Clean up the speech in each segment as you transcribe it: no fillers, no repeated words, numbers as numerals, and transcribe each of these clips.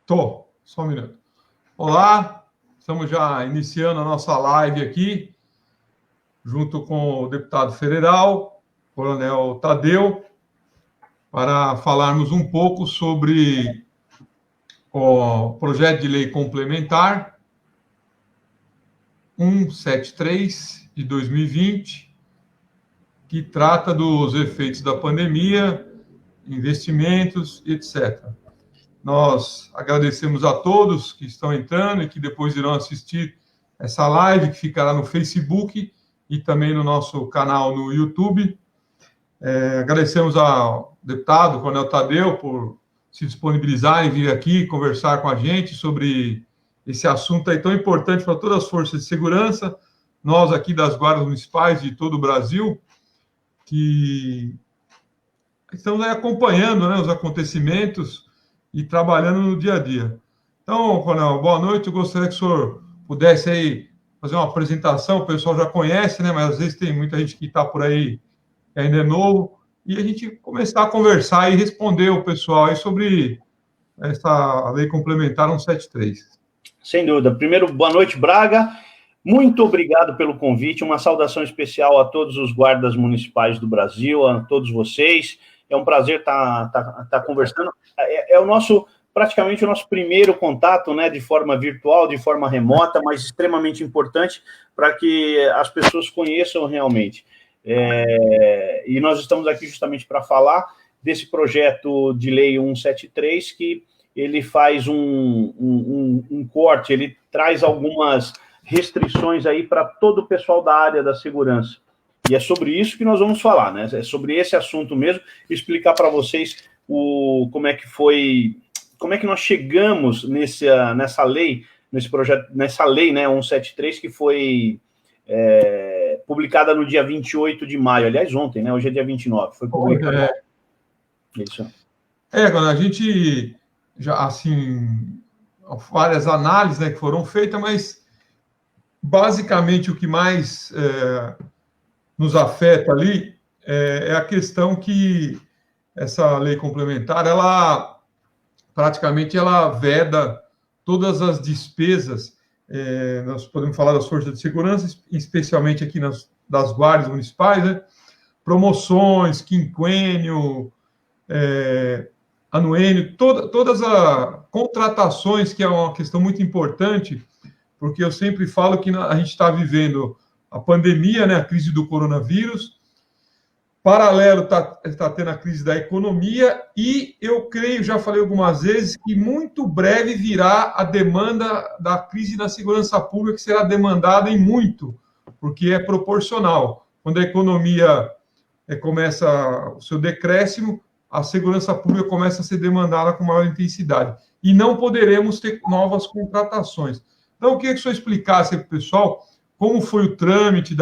Só um minuto. Olá, estamos já iniciando a nossa live aqui, junto com o deputado federal, Coronel Tadeu, para falarmos um pouco sobre o projeto de lei complementar 173 de 2020, que trata dos efeitos da pandemia, investimentos, etc. Nós agradecemos a todos que estão entrando e que depois irão assistir essa live, que ficará no Facebook e também no nosso canal no YouTube. Agradecemos ao deputado Coronel Tadeu por se disponibilizar em vir aqui conversar com a gente sobre esse assunto aí tão importante para todas as forças de segurança, nós aqui das guardas municipais de todo o Brasil, que estamos aí acompanhando, né, os acontecimentos e trabalhando no dia a dia. Então, Coronel, boa noite. Eu gostaria que o senhor pudesse aí fazer uma apresentação. O pessoal já conhece, né? Mas às vezes tem muita gente que está por aí que ainda é novo. E a gente começar a conversar e responder o pessoal aí sobre essa lei complementar 173. Sem dúvida. Primeiro, boa noite, Braga. Muito obrigado pelo convite. Uma saudação especial a todos os guardas municipais do Brasil, a todos vocês. É um prazer estar conversando. É praticamente o nosso primeiro contato, né, de forma virtual, de forma remota, mas extremamente importante para que as pessoas conheçam realmente. E nós estamos aqui justamente para falar desse projeto de lei 173, que ele faz um corte, ele traz algumas restrições aí para todo o pessoal da área da segurança. E é sobre isso que nós vamos falar, né? É sobre esse assunto mesmo, explicar para vocês como é que foi, como é que nós chegamos nessa lei, nesse projeto, nessa lei, né, 173, que foi publicada no dia 28 de maio, aliás, ontem, né? Hoje é dia 29, foi publicada. Isso. Agora, a gente já, assim, várias análises, né, que foram feitas, mas basicamente o que mais nos afeta ali é a questão que essa lei complementar, ela praticamente veda todas as despesas, nós podemos falar das forças de segurança, especialmente aqui das guardas municipais, né? Promoções, quinquênio, anuênio, todas as contratações, que é uma questão muito importante, porque eu sempre falo que a gente está vivendo a pandemia, né, a crise do coronavírus, paralelo está tendo a crise da economia, e eu creio, já falei algumas vezes, que muito breve virá a demanda da crise da segurança pública, que será demandada em muito, porque é proporcional. Quando a economia começa o seu decréscimo, a segurança pública começa a ser demandada com maior intensidade. E não poderemos ter novas contratações. Então, eu queria que o senhor explicasse para o pessoal como foi o trâmite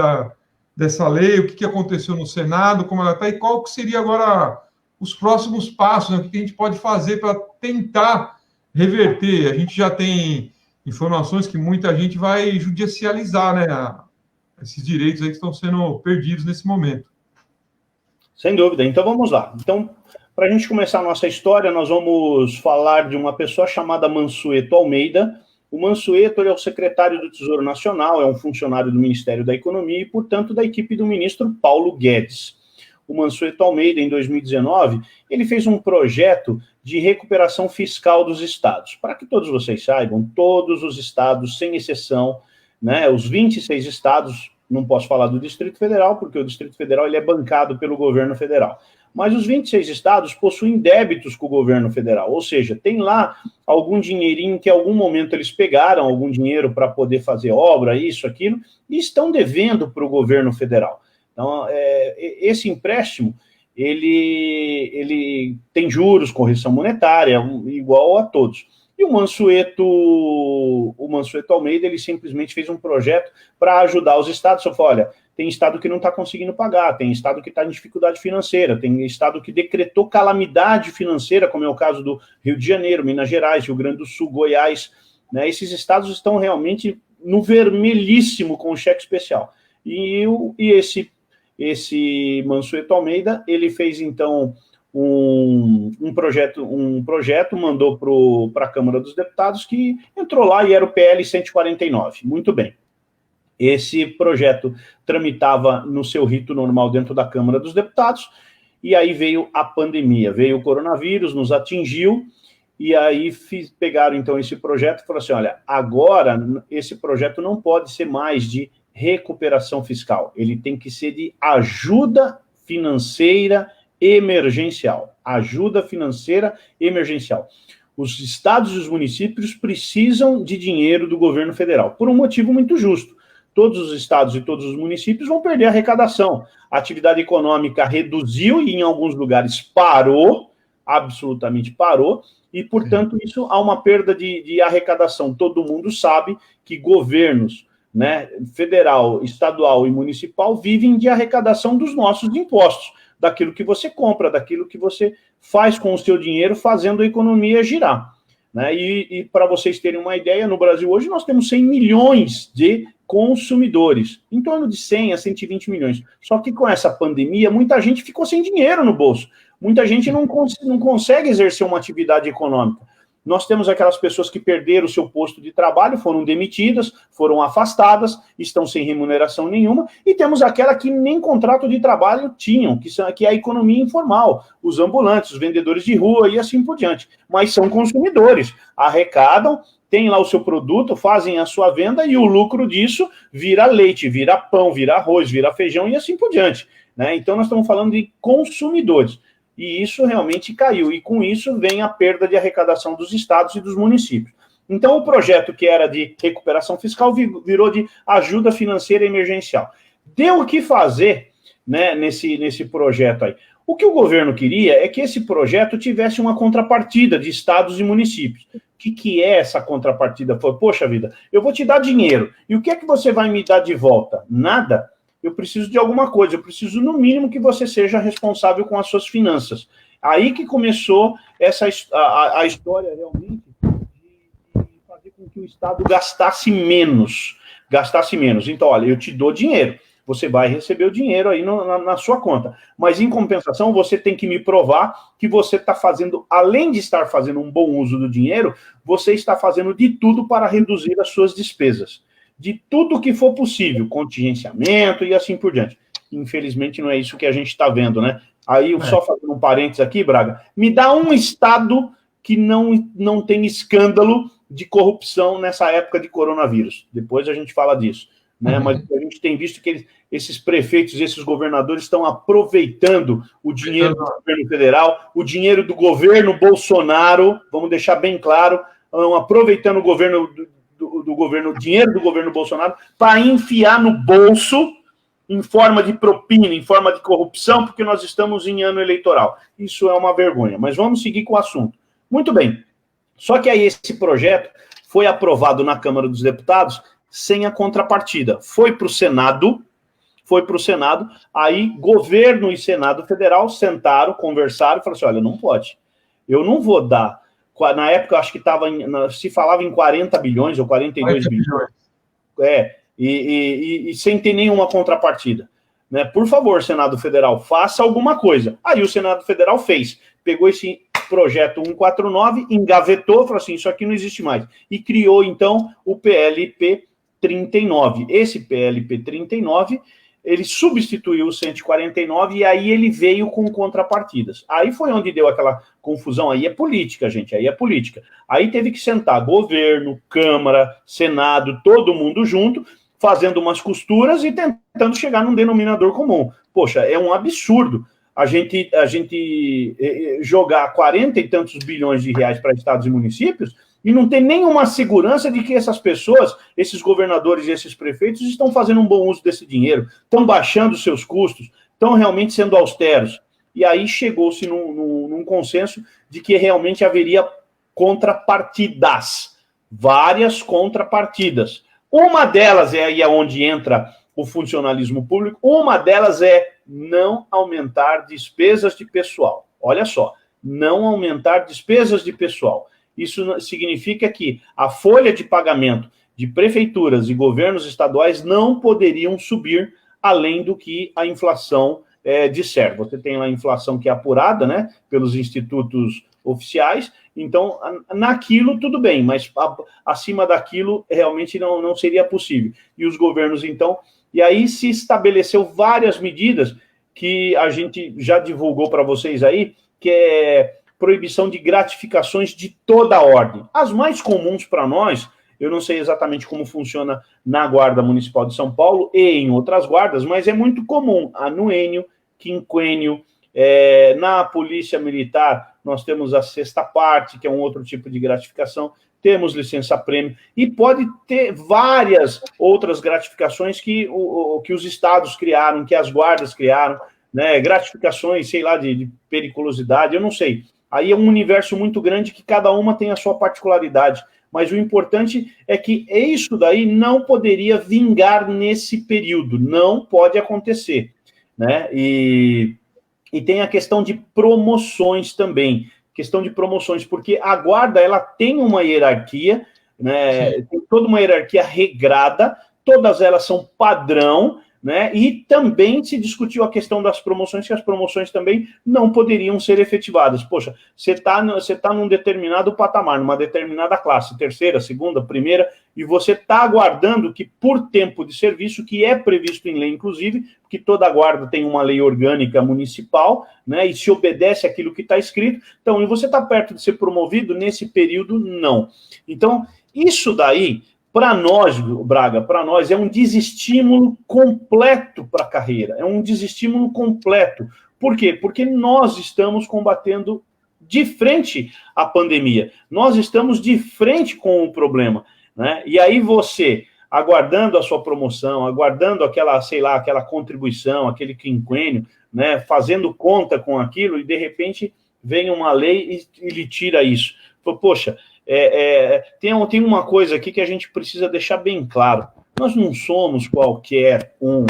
dessa lei, o que aconteceu no Senado, como ela está, e qual que seria agora os próximos passos, né? O que a gente pode fazer para tentar reverter. A gente já tem informações que muita gente vai judicializar, né, esses direitos aí que estão sendo perdidos nesse momento. Sem dúvida. Então, vamos lá. Então, para a gente começar a nossa história, nós vamos falar de uma pessoa chamada Mansueto Almeida. O Mansueto é o secretário do Tesouro Nacional, é um funcionário do Ministério da Economia e, portanto, da equipe do ministro Paulo Guedes. O Mansueto Almeida, em 2019, ele fez um projeto de recuperação fiscal dos estados. Para que todos vocês saibam, todos os estados, sem exceção, né, os 26 estados, não posso falar do Distrito Federal, porque o Distrito Federal ele é bancado pelo governo federal. Mas os 26 estados possuem débitos com o governo federal, ou seja, tem lá algum dinheirinho que em algum momento eles pegaram, algum dinheiro para poder fazer obra, isso, aquilo, e estão devendo para o governo federal. Então, esse empréstimo, ele tem juros, correção monetária, igual a todos. E o Mansueto Almeida, ele simplesmente fez um projeto para ajudar os estados. Só falou, olha, tem estado que não está conseguindo pagar, tem estado que está em dificuldade financeira, tem estado que decretou calamidade financeira, como é o caso do Rio de Janeiro, Minas Gerais, Rio Grande do Sul, Goiás, né? Esses estados estão realmente no vermelhíssimo com o cheque especial. E esse Mansueto Almeida, ele fez, então, um projeto mandou para a Câmara dos Deputados, que entrou lá e era o PL 149. Muito bem. Esse projeto tramitava no seu rito normal dentro da Câmara dos Deputados, e aí veio a pandemia, veio o coronavírus, nos atingiu, e aí pegaram então esse projeto e falaram assim, olha, agora esse projeto não pode ser mais de recuperação fiscal, ele tem que ser de ajuda financeira emergencial. Ajuda financeira emergencial. Os estados e os municípios precisam de dinheiro do governo federal, por um motivo muito justo. Todos os estados e todos os municípios vão perder a arrecadação. A atividade econômica reduziu e, em alguns lugares, parou, absolutamente parou, e, portanto, isso há uma perda de arrecadação. Todo mundo sabe que governos, né, federal, estadual e municipal vivem de arrecadação dos nossos impostos, daquilo que você compra, daquilo que você faz com o seu dinheiro, fazendo a economia girar. Né? E para vocês terem uma ideia, no Brasil hoje nós temos 100 milhões de consumidores, em torno de 100 a 120 milhões. Só que com essa pandemia, muita gente ficou sem dinheiro no bolso. Muita gente não consegue exercer uma atividade econômica. Nós temos aquelas pessoas que perderam o seu posto de trabalho, foram demitidas, foram afastadas, estão sem remuneração nenhuma, e temos aquela que nem contrato de trabalho tinham, que é a economia informal, os ambulantes, os vendedores de rua e assim por diante. Mas são consumidores, arrecadam, têm lá o seu produto, fazem a sua venda e o lucro disso vira leite, vira pão, vira arroz, vira feijão e assim por diante. Né? Então nós estamos falando de consumidores. E isso realmente caiu, e com isso vem a perda de arrecadação dos estados e dos municípios. Então, o projeto que era de recuperação fiscal virou de ajuda financeira emergencial. Deu o que fazer, né, nesse projeto aí. O que o governo queria é que esse projeto tivesse uma contrapartida de estados e municípios. O que é essa contrapartida? Foi, poxa vida, eu vou te dar dinheiro, e o que é que você vai me dar de volta? Nada. Eu preciso de alguma coisa, eu preciso, no mínimo, que você seja responsável com as suas finanças. Aí que começou a história, realmente, de fazer com que o Estado gastasse menos. Então, olha, eu te dou dinheiro, você vai receber o dinheiro aí na sua conta. Mas, em compensação, você tem que me provar que você está fazendo, além de estar fazendo um bom uso do dinheiro, você está fazendo de tudo para reduzir as suas despesas. De tudo que for possível, contingenciamento e assim por diante. Infelizmente, não é isso que a gente está vendo, né? Aí, só fazendo um parênteses aqui, Braga, me dá um estado que não tem escândalo de corrupção nessa época de coronavírus. Depois a gente fala disso. Né? Mas a gente tem visto que esses prefeitos, esses governadores estão aproveitando o dinheiro do governo federal, o dinheiro do governo Bolsonaro, vamos deixar bem claro, aproveitando o governo o dinheiro do governo Bolsonaro para enfiar no bolso em forma de propina, em forma de corrupção, porque nós estamos em ano eleitoral. Isso é uma vergonha, mas vamos seguir com o assunto. Muito bem, só que aí esse projeto foi aprovado na Câmara dos Deputados sem a contrapartida. Foi para o Senado, aí governo e Senado Federal sentaram, conversaram e falaram assim, olha, não pode, eu não vou dar. Na época, acho que se falava em 40 bilhões ou 42 bilhões. E sem ter nenhuma contrapartida. Né? Por favor, Senado Federal, faça alguma coisa. Aí o Senado Federal fez. Pegou esse projeto 149, engavetou, falou assim, isso aqui não existe mais. E criou, então, o PLP 39. Esse PLP 39... ele substituiu o 149 e aí ele veio com contrapartidas. Aí foi onde deu aquela confusão. Aí é política, gente, aí é política. Aí teve que sentar governo, Câmara, Senado, todo mundo junto, fazendo umas costuras e tentando chegar num denominador comum. Poxa, é um absurdo a gente jogar 40 e tantos bilhões de reais para estados e municípios e não ter nenhuma segurança de que essas pessoas, esses governadores e esses prefeitos, estão fazendo um bom uso desse dinheiro, estão baixando os seus custos, estão realmente sendo austeros. E aí chegou-se num consenso de que realmente haveria contrapartidas, várias contrapartidas. Uma delas é aí onde entra o funcionalismo público, uma delas é não aumentar despesas de pessoal. Olha só, não aumentar despesas de pessoal. Isso significa que a folha de pagamento de prefeituras e governos estaduais não poderiam subir além do que a inflação disser. Você tem lá a inflação que é apurada, né, pelos institutos oficiais, então, naquilo tudo bem, mas acima daquilo realmente não seria possível. E os governos, então, e aí se estabeleceu várias medidas que a gente já divulgou para vocês aí, que é proibição de gratificações de toda a ordem. As mais comuns para nós, eu não sei exatamente como funciona na Guarda Municipal de São Paulo e em outras guardas, mas é muito comum, anuênio, quinquênio, na Polícia Militar, nós temos a sexta parte, que é um outro tipo de gratificação, temos licença-prêmio, e pode ter várias outras gratificações que os estados criaram, que as guardas criaram, né, gratificações, sei lá, de periculosidade, eu não sei. Aí é um universo muito grande que cada uma tem a sua particularidade, mas o importante é que isso daí não poderia vingar nesse período, não pode acontecer, né, e tem a questão de promoções também, porque a guarda, ela tem uma hierarquia, né, tem toda uma hierarquia regrada, todas elas são padrão, né, e também se discutiu a questão das promoções, que as promoções também não poderiam ser efetivadas. Poxa, você tá num determinado patamar, numa determinada classe, terceira, segunda, primeira, e você está aguardando que, por tempo de serviço, que é previsto em lei, inclusive, que toda guarda tem uma lei orgânica municipal, né, e se obedece àquilo que está escrito, então, e você está perto de ser promovido, nesse período, não. Então, isso daí, para nós, Braga, para nós é um desestímulo completo para a carreira, é um desestímulo completo. Por quê? Porque nós estamos combatendo de frente a pandemia, nós estamos de frente com o problema, né? E aí você, aguardando a sua promoção, aguardando aquela, sei lá, aquela contribuição, aquele quinquênio, né, fazendo conta com aquilo, e de repente vem uma lei e lhe tira isso. Poxa, tem uma coisa aqui que a gente precisa deixar bem claro. Nós não somos qualquer um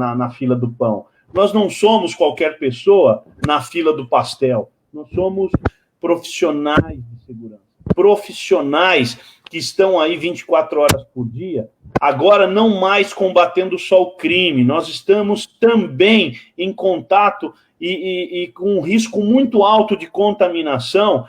na fila do pão. Nós não somos qualquer pessoa na fila do pastel. Nós somos profissionais de segurança. Profissionais que estão aí 24 horas por dia, agora não mais combatendo só o crime. Nós estamos também em contato e com um risco muito alto de contaminação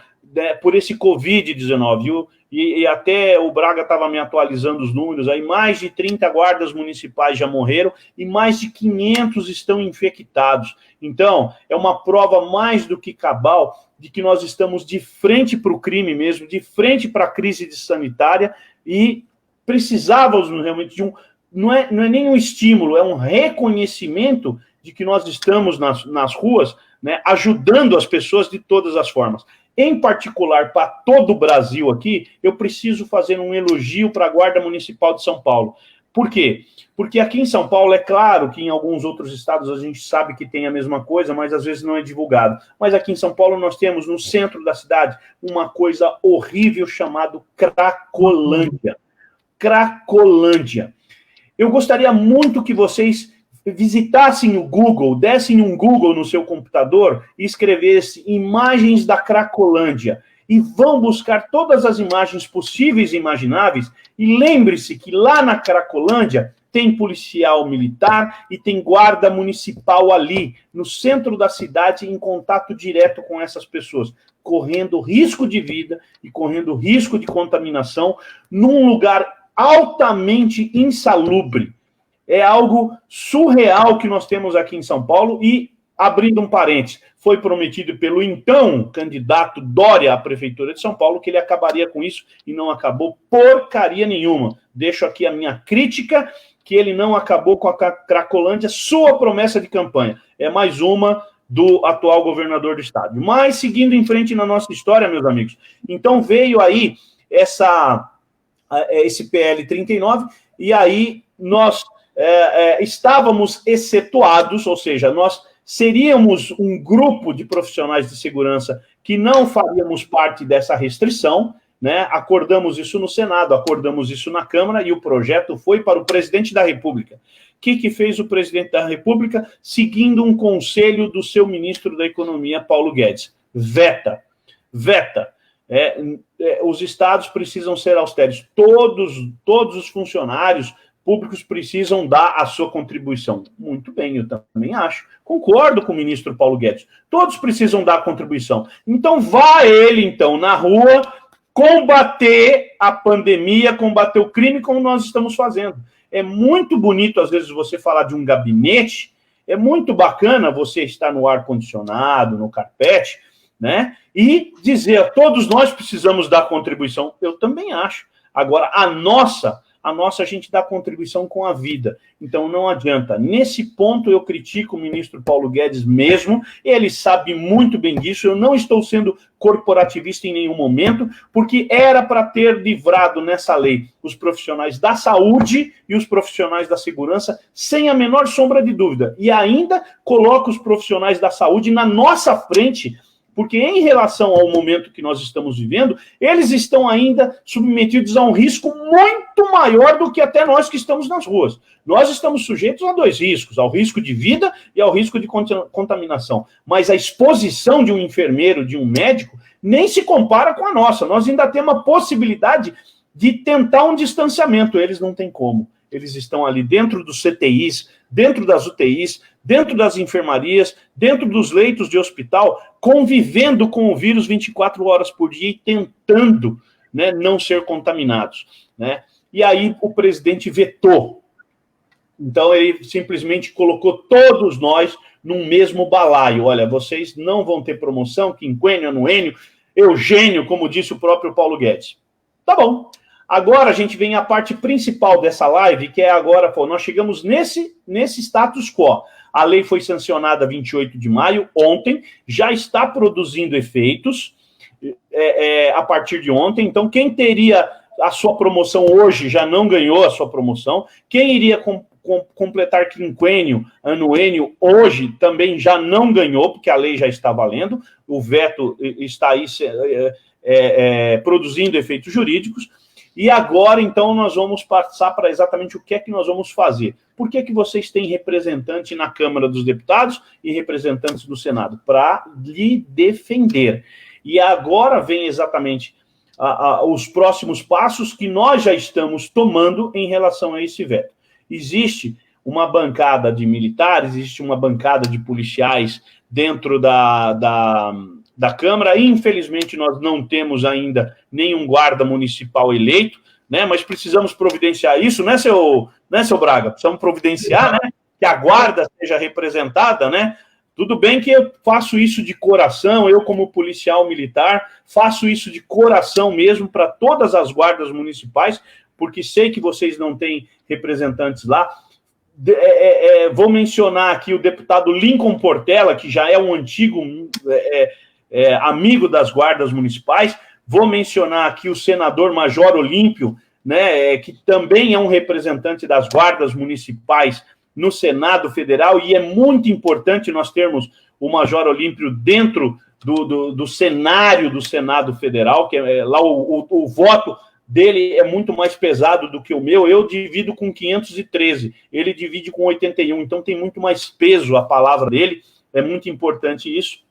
por esse Covid-19, e até o Braga estava me atualizando os números, aí mais de 30 guardas municipais já morreram e mais de 500 estão infectados. Então, é uma prova mais do que cabal de que nós estamos de frente para o crime mesmo, de frente para a crise sanitária, e precisávamos realmente de não é nem um estímulo, é um reconhecimento de que nós estamos nas ruas, né, ajudando as pessoas de todas as formas. Em particular, para todo o Brasil aqui, eu preciso fazer um elogio para a Guarda Municipal de São Paulo. Por quê? Porque aqui em São Paulo, é claro que em alguns outros estados a gente sabe que tem a mesma coisa, mas às vezes não é divulgado. Mas aqui em São Paulo nós temos, no centro da cidade, uma coisa horrível chamada Cracolândia. Cracolândia. Eu gostaria muito que vocês visitassem o Google, dessem um Google no seu computador e escrevessem imagens da Cracolândia. E vão buscar todas as imagens possíveis e imagináveis. E lembre-se que lá na Cracolândia tem policial militar e tem guarda municipal ali, no centro da cidade, em contato direto com essas pessoas, correndo risco de vida e correndo risco de contaminação num lugar altamente insalubre. É algo surreal que nós temos aqui em São Paulo. E, abrindo um parênteses, foi prometido pelo então candidato Dória à Prefeitura de São Paulo que ele acabaria com isso e não acabou porcaria nenhuma. Deixo aqui a minha crítica, que ele não acabou com a Cracolândia, sua promessa de campanha. É mais uma do atual governador do estado. Mas, seguindo em frente na nossa história, meus amigos, então veio aí esse PL 39, e aí nós estávamos excetuados, ou seja, nós seríamos um grupo de profissionais de segurança que não faríamos parte dessa restrição, né? Acordamos isso no Senado, acordamos isso na Câmara, e o projeto foi para o presidente da República. O que fez o presidente da República? Seguindo um conselho do seu ministro da Economia, Paulo Guedes. Veta. Os estados precisam ser austeros. Todos os funcionários públicos precisam dar a sua contribuição. Muito bem, eu também acho. Concordo com o ministro Paulo Guedes. Todos precisam dar a contribuição. Então, vá ele, então, na rua, combater a pandemia, combater o crime, como nós estamos fazendo. É muito bonito, às vezes, você falar de um gabinete, é muito bacana você estar no ar-condicionado, no carpete, né? E dizer, todos nós precisamos dar contribuição. Eu também acho. Agora, a nossa a gente dá contribuição com a vida. Então, não adianta. Nesse ponto, eu critico o ministro Paulo Guedes mesmo. Ele sabe muito bem disso. Eu não estou sendo corporativista em nenhum momento, porque era para ter livrado nessa lei os profissionais da saúde e os profissionais da segurança, sem a menor sombra de dúvida. E ainda coloca os profissionais da saúde na nossa frente, porque em relação ao momento que nós estamos vivendo, eles estão ainda submetidos a um risco muito maior do que até nós que estamos nas ruas. Nós estamos sujeitos a dois riscos, ao risco de vida e ao risco de contaminação. Mas a exposição de um enfermeiro, de um médico, nem se compara com a nossa. Nós ainda temos a possibilidade de tentar um distanciamento. Eles não têm como. Eles estão ali dentro dos CTIs, dentro das UTIs, dentro das enfermarias, dentro dos leitos de hospital, convivendo com o vírus 24 horas por dia e tentando, né, não ser contaminados, né? E aí o presidente vetou. Então ele simplesmente colocou todos nós num mesmo balaio. Olha, vocês não vão ter promoção, quinquênio, anuênio, eugênio, como disse o próprio Paulo Guedes. Tá bom. Agora a gente vem à parte principal dessa live, que é agora, pô, nós chegamos nesse status quo. A lei foi sancionada 28 de maio, ontem, já está produzindo efeitos a partir de ontem. Então, quem teria a sua promoção hoje já não ganhou a sua promoção. Quem iria completar quinquênio, anuênio, hoje também já não ganhou, porque a lei já está valendo. O veto está aí produzindo efeitos jurídicos. E agora, então, nós vamos passar para exatamente o que é que nós vamos fazer. Por que vocês têm representante na Câmara dos Deputados e representantes no Senado? Para lhe defender. E agora vem exatamente os próximos passos que nós já estamos tomando em relação a esse veto. Existe uma bancada de militares, existe uma bancada de policiais dentro da Câmara. Infelizmente, nós não temos ainda nenhum guarda municipal eleito, né? Mas precisamos providenciar isso, né, seu Braga? Precisamos providenciar, né? Que a guarda seja representada, né? Tudo bem que eu faço isso de coração, eu como policial militar, faço isso de coração mesmo para todas as guardas municipais, porque sei que vocês não têm representantes lá. Vou mencionar aqui o deputado Lincoln Portela, que já é um antigo amigo das guardas municipais. Vou mencionar aqui o senador Major Olímpio, né, que também é um representante das guardas municipais no Senado Federal, e é muito importante nós termos o Major Olímpio dentro do cenário do Senado Federal, que é lá o voto dele é muito mais pesado do que o meu. Eu divido com 513, ele divide com 81, então tem muito mais peso a palavra dele, é muito importante isso.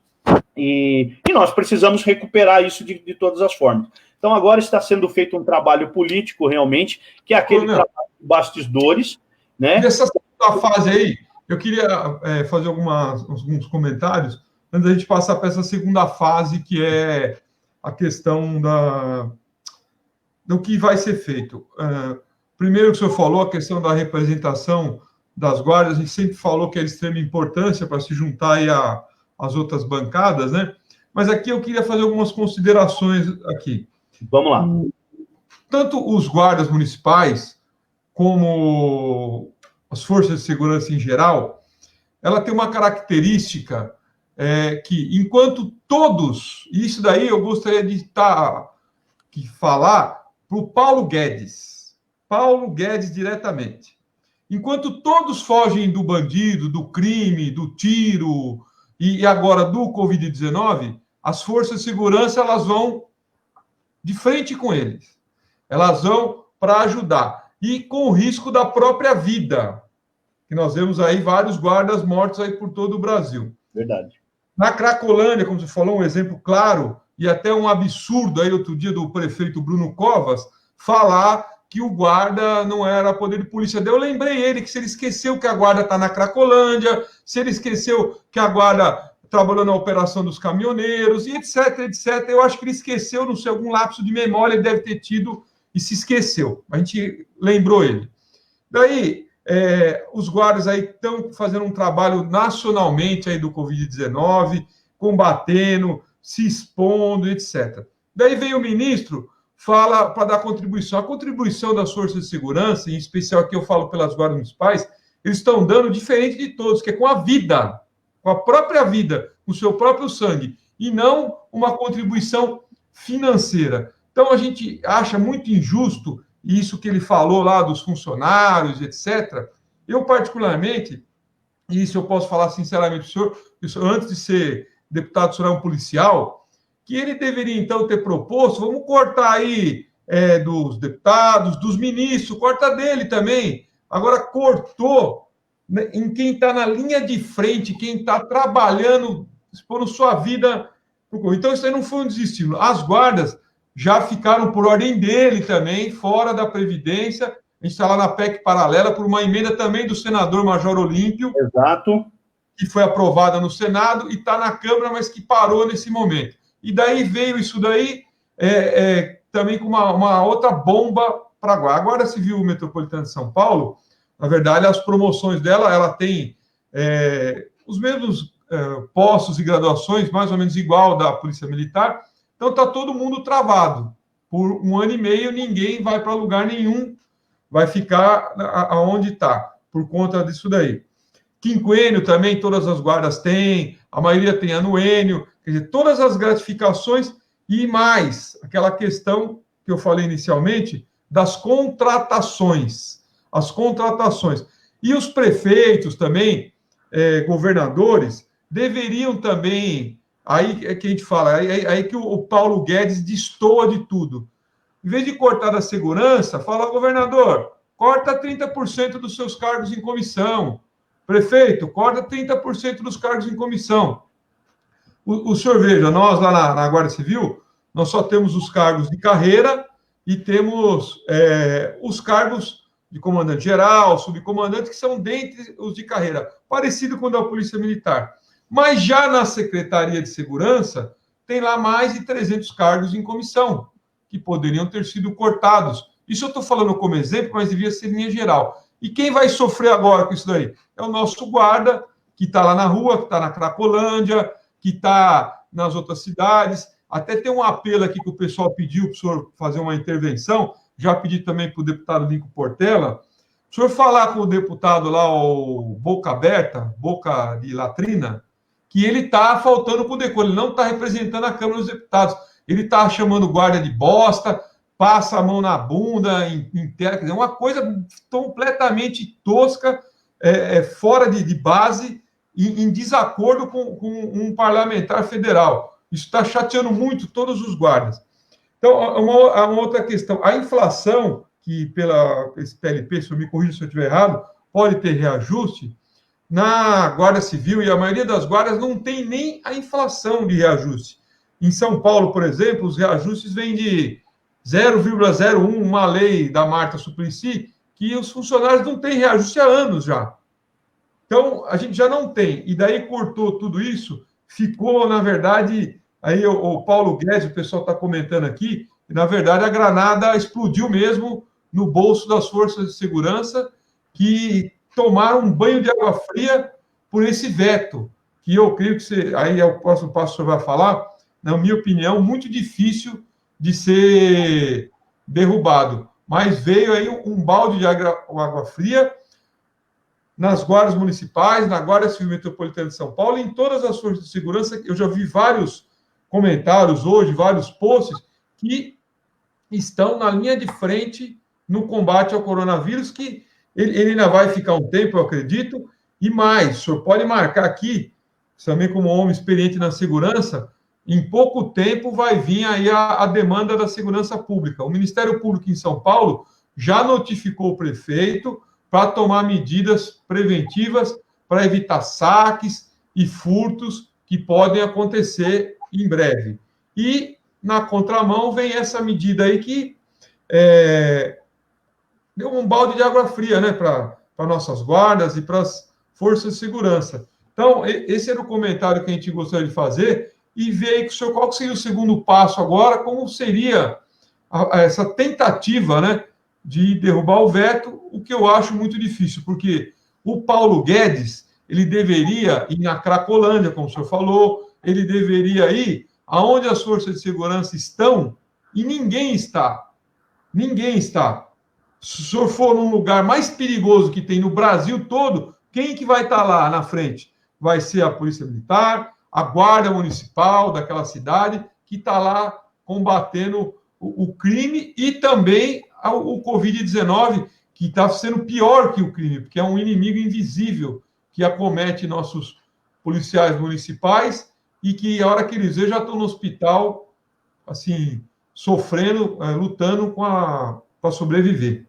E nós precisamos recuperar isso de todas as formas. Então, agora está sendo feito um trabalho político, realmente, que é aquele trabalho de bastidores, né? Nessa segunda fase aí, eu queria fazer alguns comentários, antes da gente passar para essa segunda fase, que é a questão do que vai ser feito. Primeiro, que o senhor falou, a questão da representação das guardas, a gente sempre falou que é de extrema importância para se juntar aí as outras bancadas, né? Mas aqui eu queria fazer algumas considerações aqui. Vamos lá. Tanto os guardas municipais como as forças de segurança em geral, ela tem uma característica que, enquanto todos, e isso daí eu gostaria de falar para o Paulo Guedes diretamente. Enquanto todos fogem do bandido, do crime, do tiro e agora do Covid-19, as forças de segurança elas vão de frente com eles. Elas vão para ajudar. E com o risco da própria vida. Que nós vemos aí vários guardas mortos aí por todo o Brasil. Verdade. Na Cracolândia, como você falou, um exemplo claro, e até um absurdo aí outro dia do prefeito Bruno Covas, falar que o guarda não era poder de polícia. Daí eu lembrei ele que se ele esqueceu que a guarda está na Cracolândia, se ele esqueceu que a guarda trabalhou na operação dos caminhoneiros, e etc, etc. Eu acho que ele esqueceu, não sei, algum lapso de memória ele deve ter tido e se esqueceu. A gente lembrou ele. Daí, os guardas aí estão fazendo um trabalho nacionalmente aí do Covid-19, combatendo, se expondo, etc. Daí vem o ministro, fala para dar contribuição. A contribuição das forças de segurança, em especial aqui eu falo pelas guardas municipais, eles estão dando diferente de todos, que é com a vida, com a própria vida, com o seu próprio sangue, e não uma contribuição financeira. Então, a gente acha muito injusto isso que ele falou lá dos funcionários, etc. Eu, particularmente, e isso eu posso falar sinceramente para o senhor, antes de ser deputado, o senhor é um policial, que ele deveria, então, ter proposto, vamos cortar aí dos deputados, dos ministros, corta dele também. Agora, cortou em quem está na linha de frente, quem está trabalhando, expondo sua vida. Então, isso aí não foi um desestímulo. As guardas já ficaram por ordem dele também, fora da Previdência. A gente está lá na PEC paralela, por uma emenda também do senador Major Olímpio. Exato. Que foi aprovada no Senado e está na Câmara, mas que parou nesse momento. E daí veio isso daí também com uma outra bomba para a Guarda. A Guarda Civil Metropolitana de São Paulo, na verdade, as promoções dela, ela tem os mesmos postos e graduações, mais ou menos igual da Polícia Militar. Então, está todo mundo travado. Por 1 ano e meio, ninguém vai para lugar nenhum, vai ficar aonde está, por conta disso daí. Quinquênio também, todas as guardas têm, a maioria tem anuênio, quer dizer, todas as gratificações e mais aquela questão que eu falei inicialmente das contratações. As contratações. E os prefeitos também, governadores, deveriam também, aí é que a gente fala, aí que o Paulo Guedes destoa de tudo. Em vez de cortar da segurança, fala, governador, corta 30% dos seus cargos em comissão. Prefeito, corta 30% dos cargos em comissão. O senhor veja, nós lá na Guarda Civil, nós só temos os cargos de carreira e temos os cargos de comandante-geral, subcomandante, que são dentre os de carreira, parecido com o da Polícia Militar. Mas já na Secretaria de Segurança, tem lá mais de 300 cargos em comissão, que poderiam ter sido cortados. Isso eu estou falando como exemplo, mas devia ser linha geral. E quem vai sofrer agora com isso daí? É o nosso guarda, que está lá na rua, que está na Cracolândia, que está nas outras cidades. Até tem um apelo aqui que o pessoal pediu para o senhor fazer uma intervenção, já pedi também para o deputado Nico Portela, o senhor falar com o deputado lá, o Boca Aberta, Boca de Latrina, que ele está faltando com o decoro, ele não está representando a Câmara dos Deputados, ele está chamando guarda de bosta, passa a mão na bunda, inteira, quer dizer, uma coisa completamente tosca, fora de base, em desacordo com um parlamentar federal. Isso está chateando muito todos os guardas. Então, uma outra questão, a inflação, que pela esse PLP, se eu me corrija se eu estiver errado, pode ter reajuste, na Guarda Civil, e a maioria das guardas não tem nem a inflação de reajuste. Em São Paulo, por exemplo, os reajustes vêm de 0,01, uma lei da Marta Suplicy, que os funcionários não têm reajuste há anos já. Então, a gente já não tem. E daí cortou tudo isso, ficou, na verdade, aí o Paulo Guedes, o pessoal está comentando aqui, e, na verdade, a granada explodiu mesmo no bolso das forças de segurança, que tomaram um banho de água fria por esse veto, que eu creio que aí é o próximo passo que o senhor vai falar, na minha opinião, muito difícil de ser derrubado. Mas veio aí um balde de água fria nas guardas municipais, na Guarda Civil Metropolitana de São Paulo, e em todas as forças de segurança. Eu já vi vários comentários hoje, vários posts, que estão na linha de frente no combate ao coronavírus, que ele ainda vai ficar um tempo, eu acredito, e mais, o senhor pode marcar aqui, também como homem experiente na segurança, em pouco tempo vai vir aí a demanda da segurança pública. O Ministério Público em São Paulo já notificou o prefeito para tomar medidas preventivas para evitar saques e furtos que podem acontecer em breve. E, na contramão, vem essa medida aí que deu um balde de água fria, né, para nossas guardas e para as forças de segurança. Então, esse era o comentário que a gente gostaria de fazer e ver aí com o senhor qual seria o segundo passo agora, como seria essa tentativa, né, de derrubar o veto, o que eu acho muito difícil, porque o Paulo Guedes, ele deveria ir na Cracolândia, como o senhor falou, ele deveria ir aonde as forças de segurança estão, e ninguém está. Ninguém está. Se o senhor for num lugar mais perigoso que tem no Brasil todo, quem que vai estar lá na frente? Vai ser a Polícia Militar, a Guarda Municipal daquela cidade, que está lá combatendo o crime e também o Covid-19, que está sendo pior que o crime, porque é um inimigo invisível que acomete nossos policiais municipais e que, a hora que eles veem, já estão no hospital, assim, sofrendo, lutando para sobreviver.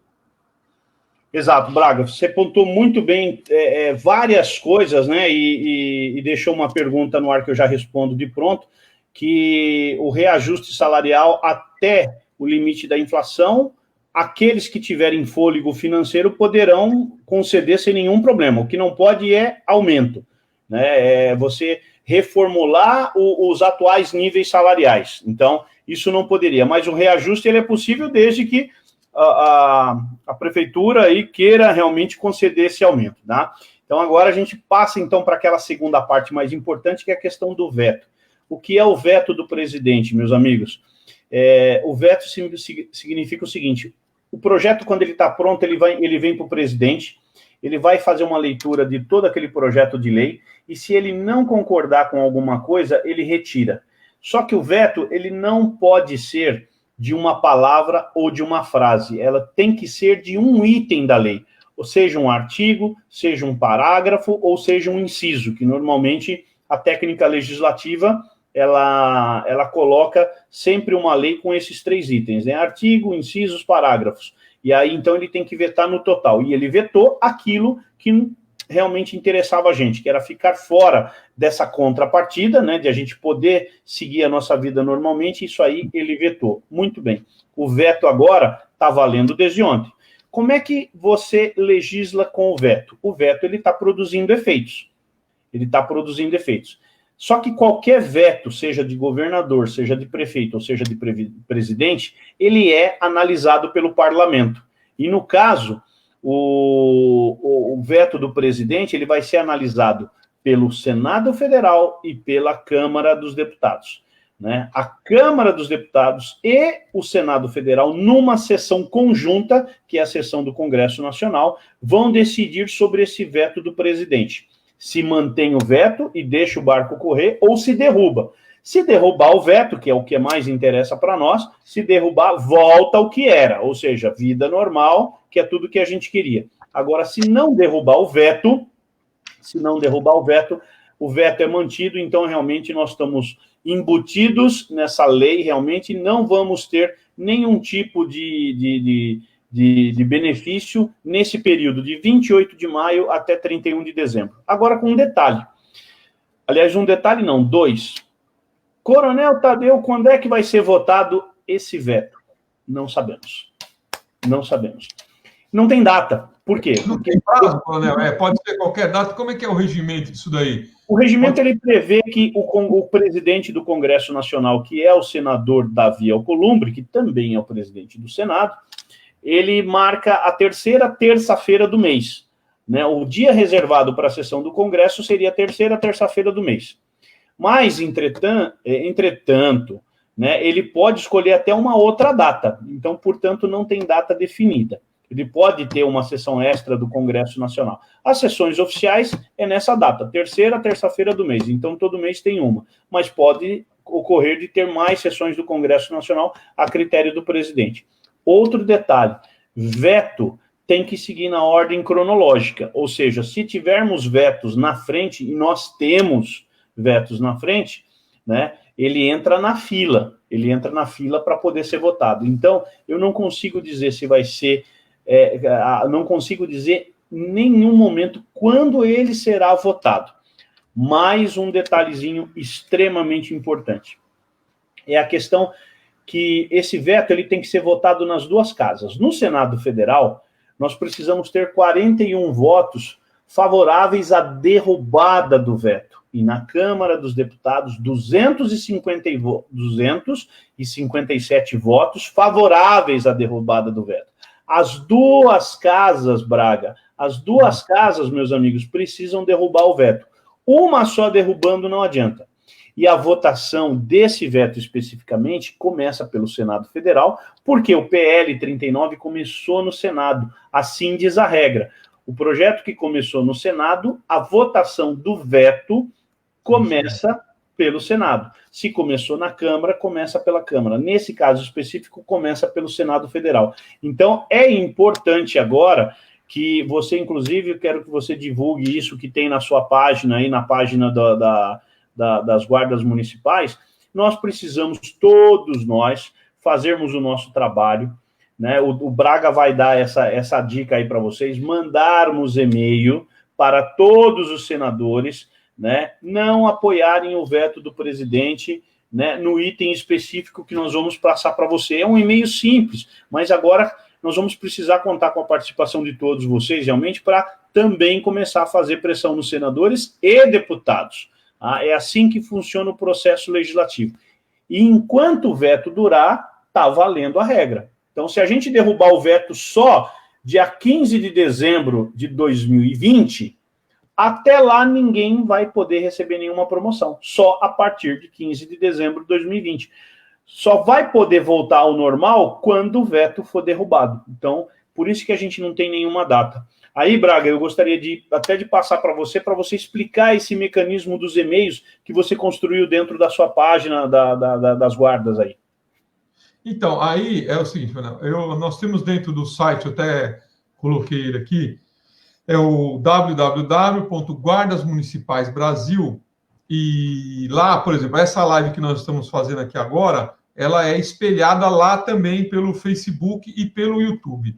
Exato, Braga, você pontuou muito bem várias coisas, né, e deixou uma pergunta no ar que eu já respondo de pronto, que o reajuste salarial até o limite da inflação, aqueles que tiverem fôlego financeiro poderão conceder sem nenhum problema. O que não pode é aumento, né? Você reformular os atuais níveis salariais. Então, isso não poderia. Mas o reajuste ele é possível desde que a prefeitura aí queira realmente conceder esse aumento, tá? Então, agora a gente passa, então, para aquela segunda parte mais importante, que é a questão do veto. O que é o veto do presidente, meus amigos? O veto significa o seguinte: o projeto, quando ele está pronto, ele vem para o presidente, ele vai fazer uma leitura de todo aquele projeto de lei, e se ele não concordar com alguma coisa, ele retira. Só que o veto, ele não pode ser de uma palavra ou de uma frase, ela tem que ser de um item da lei, ou seja, um artigo, seja um parágrafo, ou seja um inciso, que normalmente a técnica legislativa ela coloca sempre uma lei com esses 3 itens, né? Artigo, incisos, parágrafos. E aí, então, ele tem que vetar no total. E ele vetou aquilo que realmente interessava a gente, que era ficar fora dessa contrapartida, né, de a gente poder seguir a nossa vida normalmente. Isso aí ele vetou. Muito bem. O veto agora está valendo desde ontem. Como é que você legisla com o veto? O veto, ele está produzindo efeitos. Ele está produzindo efeitos. Só que qualquer veto, seja de governador, seja de prefeito, ou seja de presidente, ele é analisado pelo parlamento. E, no caso, o veto do presidente, ele vai ser analisado pelo Senado Federal e pela Câmara dos Deputados, né? A Câmara dos Deputados e o Senado Federal, numa sessão conjunta, que é a sessão do Congresso Nacional, vão decidir sobre esse veto do presidente. Se mantém o veto e deixa o barco correr, ou se derruba. Se derrubar o veto, que é o que mais interessa para nós, se derrubar, volta ao que era, ou seja, vida normal, que é tudo que a gente queria. Agora, se não derrubar o veto, o veto é mantido, então realmente nós estamos embutidos nessa lei, realmente não vamos ter nenhum tipo de benefício nesse período de 28 de maio até 31 de dezembro. Agora, com um detalhe. Aliás, um detalhe não, 2. Coronel Tadeu, quando é que vai ser votado esse veto? Não sabemos. Não sabemos. Não tem data. Por quê? Não tem prazo, Coronel? Pode ser qualquer data. Como é que é o regimento disso daí? O regimento, ele prevê que o presidente do Congresso Nacional, que é o senador Davi Alcolumbre, que também é o presidente do Senado, ele marca a terceira terça-feira do mês, né? O dia reservado para a sessão do Congresso seria a terceira terça-feira do mês. Mas, entretanto, né, ele pode escolher até uma outra data. Então, portanto, não tem data definida. Ele pode ter uma sessão extra do Congresso Nacional. As sessões oficiais é nessa data, terceira terça-feira do mês. Então, todo mês tem uma. Mas pode ocorrer de ter mais sessões do Congresso Nacional a critério do presidente. Outro detalhe, veto tem que seguir na ordem cronológica, ou seja, se tivermos vetos na frente, e nós temos vetos na frente, né, ele entra na fila para poder ser votado. Então, eu não consigo dizer se vai ser, não consigo dizer em nenhum momento quando ele será votado. Mais um detalhezinho extremamente importante. É a questão que esse veto ele tem que ser votado nas 2 casas. No Senado Federal, nós precisamos ter 41 votos favoráveis à derrubada do veto. E na Câmara dos Deputados, 257 votos favoráveis à derrubada do veto. As duas casas, Braga, as duas casas, meus amigos, precisam derrubar o veto. Uma só derrubando não adianta. E a votação desse veto especificamente começa pelo Senado Federal, porque o PL 39 começou no Senado. Assim diz a regra. O projeto que começou no Senado, a votação do veto começa pelo Senado. Se começou na Câmara, começa pela Câmara. Nesse caso específico, começa pelo Senado Federal. Então, é importante agora que você, inclusive, eu quero que você divulgue isso que tem na sua página, aí na página das guardas municipais. Nós precisamos, todos nós, fazermos o nosso trabalho, né? O Braga vai dar essa dica aí para vocês, mandarmos e-mail para todos os senadores, né, não apoiarem o veto do presidente, né, no item específico que nós vamos passar para você. É um e-mail simples, mas agora nós vamos precisar contar com a participação de todos vocês, realmente, para também começar a fazer pressão nos senadores e deputados. Tá? É assim que funciona o processo legislativo. E enquanto o veto durar, está valendo a regra. Então, se a gente derrubar o veto só dia 15 de dezembro de 2020... até lá ninguém vai poder receber nenhuma promoção, só a partir de 15 de dezembro de 2020. Só vai poder voltar ao normal quando o veto for derrubado. Então, por isso que a gente não tem nenhuma data. Aí, Braga, eu gostaria até de passar para você explicar esse mecanismo dos e-mails que você construiu dentro da sua página das guardas aí. Então, aí é o seguinte, nós temos dentro do site, eu até coloquei ele aqui, é o www.guardasmunicipais.brasil, e lá, por exemplo, essa live que nós estamos fazendo aqui agora, ela é espelhada lá também pelo Facebook e pelo YouTube.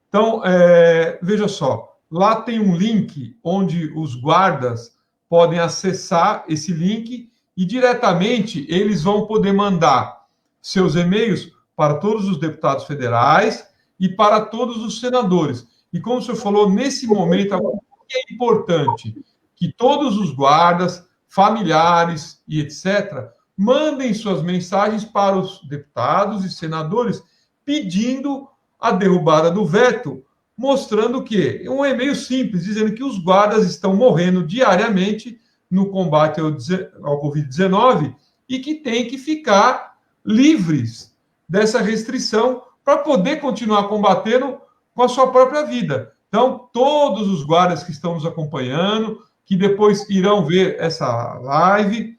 Então, veja só, lá tem um link onde os guardas podem acessar esse link e diretamente eles vão poder mandar seus e-mails para todos os deputados federais e para todos os senadores. E como o senhor falou, nesse momento, é importante que todos os guardas, familiares e etc., mandem suas mensagens para os deputados e senadores pedindo a derrubada do veto, mostrando que um e-mail simples, dizendo que os guardas estão morrendo diariamente no combate ao Covid-19 e que têm que ficar livres dessa restrição para poder continuar combatendo com a sua própria vida. Então, todos os guardas que estão nos acompanhando, que depois irão ver essa live,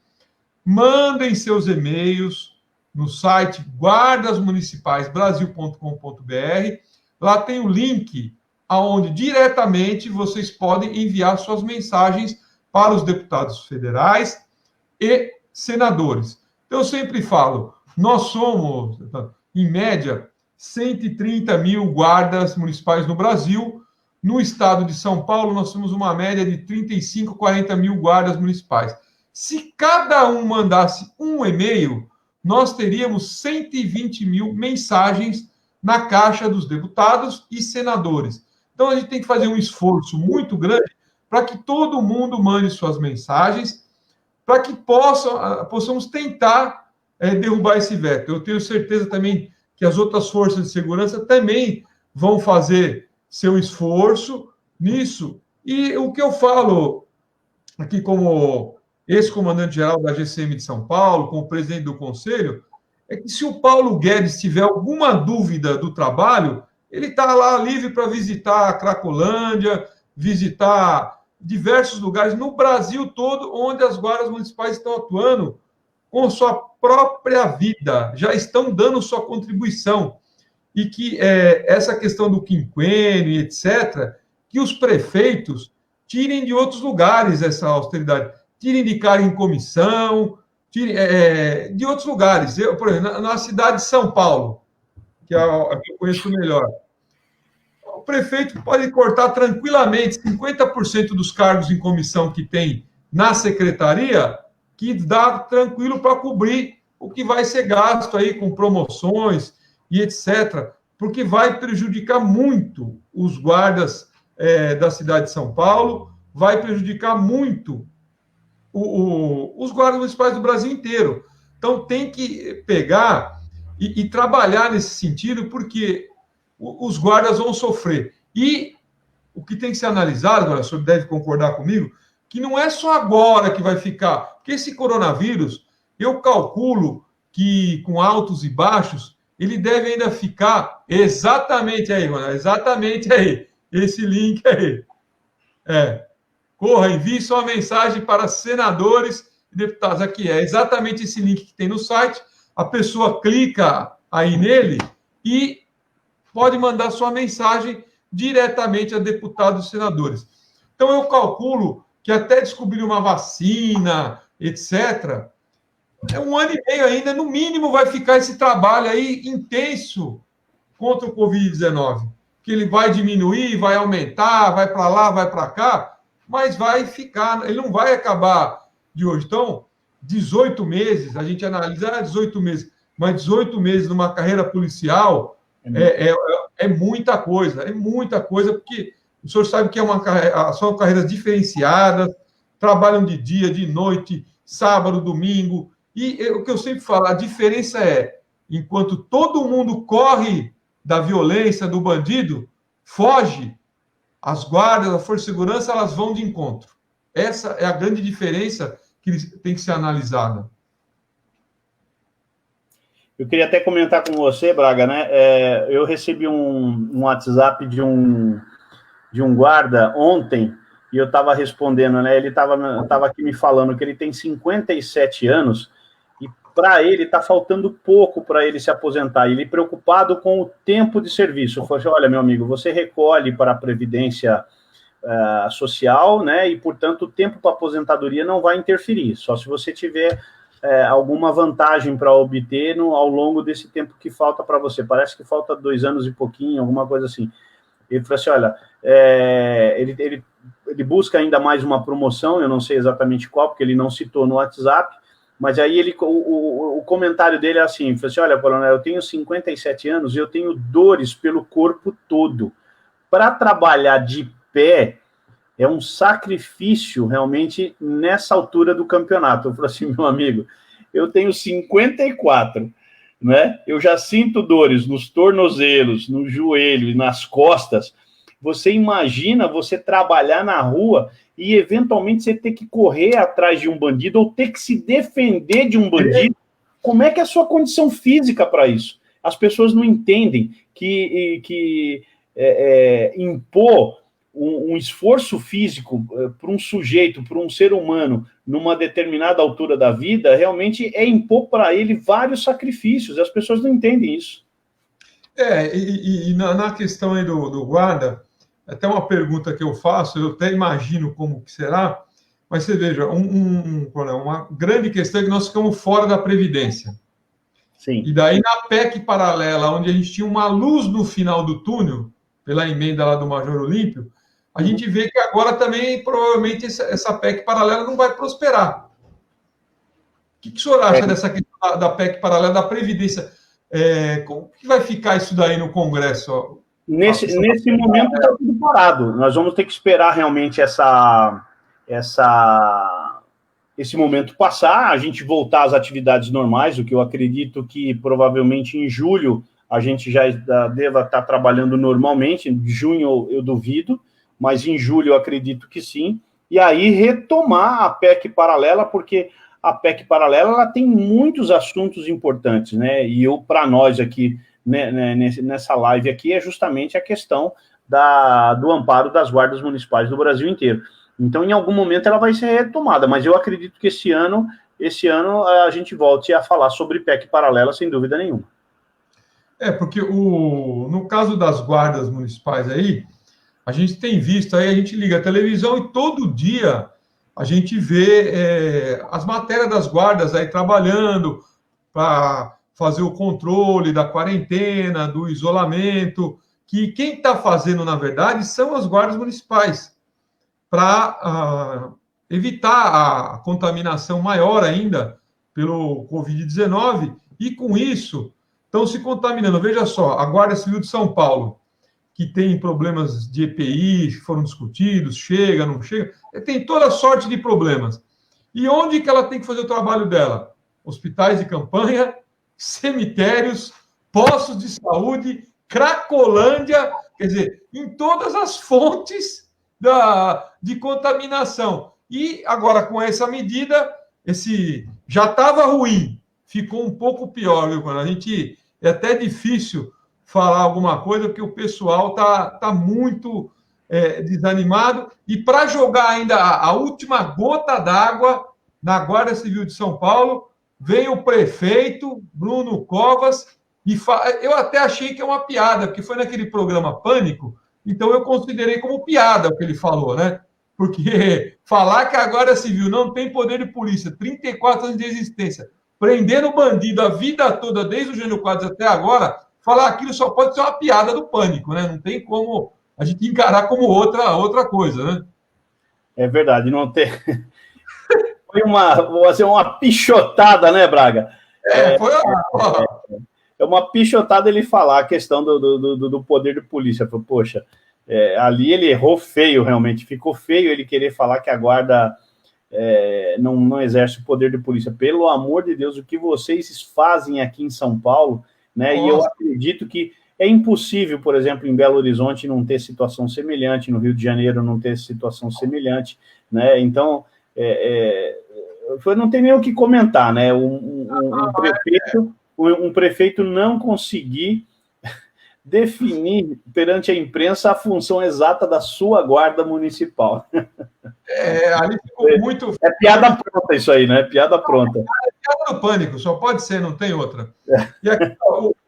mandem seus e-mails no site guardasmunicipais.brasil.com.br. Lá tem o link aonde diretamente vocês podem enviar suas mensagens para os deputados federais e senadores. Então, eu sempre falo, nós somos, em média, 130 mil guardas municipais no Brasil. No estado de São Paulo, nós temos uma média de 35, 40 mil guardas municipais. Se cada um mandasse um e-mail, nós teríamos 120 mil mensagens na caixa dos deputados e senadores. Então, a gente tem que fazer um esforço muito grande para que todo mundo mande suas mensagens, para que possamos tentar derrubar esse veto. Eu tenho certeza também que as outras forças de segurança também vão fazer seu esforço nisso. E o que eu falo aqui como ex-comandante-geral da GCM de São Paulo, como presidente do Conselho, é que se o Paulo Guedes tiver alguma dúvida do trabalho, ele está lá livre para visitar a Cracolândia, visitar diversos lugares no Brasil todo, onde as guardas municipais estão atuando com sua própria vida, já estão dando sua contribuição. E que essa questão do quinquênio, etc., que os prefeitos tirem de outros lugares essa austeridade, tirem de cargo em comissão, tirem de outros lugares. Por exemplo, na cidade de São Paulo, que é a que eu conheço melhor, o prefeito pode cortar tranquilamente 50% dos cargos em comissão que tem na secretaria, que dá tranquilo para cobrir o que vai ser gasto aí com promoções e etc. porque vai prejudicar muito os guardas da cidade de São Paulo, vai prejudicar muito os guardas municipais do Brasil inteiro. Então, tem que pegar e trabalhar nesse sentido, porque os guardas vão sofrer. E o que tem que ser analisado, agora, o senhor deve concordar comigo, que não é só agora que vai ficar, porque esse coronavírus, eu calculo que com altos e baixos, ele deve ainda ficar exatamente aí, mano, exatamente aí, esse link aí. Corra, envie sua mensagem para senadores e deputados. Aqui é exatamente esse link que tem no site, a pessoa clica aí nele e pode mandar sua mensagem diretamente a deputados e senadores. Então, eu calculo que até descobrir uma vacina, etc., 1 ano e meio ainda, no mínimo, vai ficar esse trabalho aí intenso contra o Covid-19, que ele vai diminuir, vai aumentar, vai para lá, vai para cá, mas vai ficar, ele não vai acabar de hoje. Então, 18 meses, a gente analisa 18 meses, mas 18 meses numa carreira policial é muita coisa, porque o senhor sabe que são carreiras diferenciadas, trabalham de dia, de noite, sábado, domingo, e o que eu sempre falo, a diferença é, enquanto todo mundo corre da violência, do bandido, foge, as guardas, a força de segurança, elas vão de encontro. Essa é a grande diferença que tem que ser analisada. Eu queria até comentar com você, Braga, né? Eu recebi um WhatsApp de um guarda ontem, e eu estava respondendo, né? Ele estava aqui me falando que ele tem 57 anos, e para ele está faltando pouco para ele se aposentar. Ele preocupado com o tempo de serviço. Eu falei, olha, meu amigo, você recolhe para a Previdência Social, né? E, portanto, o tempo para aposentadoria não vai interferir, só se você tiver alguma vantagem para obter ao longo desse tempo que falta para você. Parece que falta 2 anos e pouquinho, alguma coisa assim. Ele falou assim, olha, ele busca ainda mais uma promoção, eu não sei exatamente qual, porque ele não citou no WhatsApp, mas aí o comentário dele é assim, ele falou assim, olha, coronel, eu tenho 57 anos e eu tenho dores pelo corpo todo. Para trabalhar de pé, é um sacrifício, realmente, nessa altura do campeonato. Eu falei assim, meu amigo, eu tenho 54, né? Eu já sinto dores nos tornozelos, no joelho e nas costas. Você imagina você trabalhar na rua e, eventualmente, você ter que correr atrás de um bandido ou ter que se defender de um bandido? Como é que é a sua condição física para isso? As pessoas não entendem que impor um esforço físico para um sujeito, para um ser humano, numa determinada altura da vida, realmente é impor para ele vários sacrifícios. As pessoas não entendem isso. E na questão aí do guarda, até uma pergunta que eu faço, eu até imagino como que será, mas você veja, uma grande questão é que nós ficamos fora da Previdência. Sim. E daí, na PEC paralela, onde a gente tinha uma luz no final do túnel, pela emenda lá do Major Olímpio, a gente vê que agora também, provavelmente, essa PEC paralela não vai prosperar. O que o senhor acha dessa questão da PEC paralela, da Previdência? Como que vai ficar isso daí no Congresso? Nesse momento está tudo parado. Nós vamos ter que esperar realmente esse momento passar, a gente voltar às atividades normais, o que eu acredito que provavelmente em julho a gente já deva estar trabalhando normalmente, em junho eu duvido, mas em julho eu acredito que sim, e aí retomar a PEC paralela, porque a PEC paralela ela tem muitos assuntos importantes, né? E para nós aqui, né, nessa live aqui, é justamente a questão do amparo das guardas municipais do Brasil inteiro. Então, em algum momento, ela vai ser retomada, mas eu acredito que esse ano a gente volte a falar sobre PEC paralela, sem dúvida nenhuma. Porque no caso das guardas municipais aí, a gente tem visto aí, a gente liga a televisão e todo dia a gente vê as matérias das guardas aí trabalhando para fazer o controle da quarentena, do isolamento, que quem está fazendo, na verdade, são as guardas municipais, para evitar a contaminação maior ainda pelo Covid-19, e com isso estão se contaminando. Veja só, a Guarda Civil de São Paulo, que tem problemas de EPI, que foram discutidos, chega, não chega, tem toda sorte de problemas. E onde que ela tem que fazer o trabalho dela? Hospitais de campanha, cemitérios, postos de saúde, Cracolândia, quer dizer, em todas as fontes de contaminação. E agora, com essa medida, já estava ruim, ficou um pouco pior, viu? Quando a gente é até difícil falar alguma coisa, porque o pessoal tá muito desanimado. E para jogar ainda a última gota d'água na Guarda Civil de São Paulo, vem o prefeito, Bruno Covas, e eu até achei que é uma piada, porque foi naquele programa Pânico, então eu considerei como piada o que ele falou, né? Porque falar que a Guarda Civil não tem poder de polícia, 34 anos de existência, prendendo bandido a vida toda, desde o Jânio Quadros até agora, falar aquilo só pode ser uma piada do Pânico, né? Não tem como a gente encarar como outra coisa, né? É verdade, não tem... Foi uma pichotada, né, Braga? Foi uma pichotada ele falar a questão do poder de polícia. Poxa, ali ele errou feio, realmente. Ficou feio ele querer falar que a guarda não exerce o poder de polícia. Pelo amor de Deus, o que vocês fazem aqui em São Paulo, né? Nossa. E eu acredito que é impossível, por exemplo, em Belo Horizonte não ter situação semelhante, no Rio de Janeiro não ter situação semelhante, né? Então, não tem nem o que comentar, né? Um prefeito não conseguir definir perante a imprensa a função exata da sua guarda municipal. Ali ficou muito... É piada pronta isso aí, né? Piada pronta. É piada do Pânico, só pode ser, não tem outra. E aqui,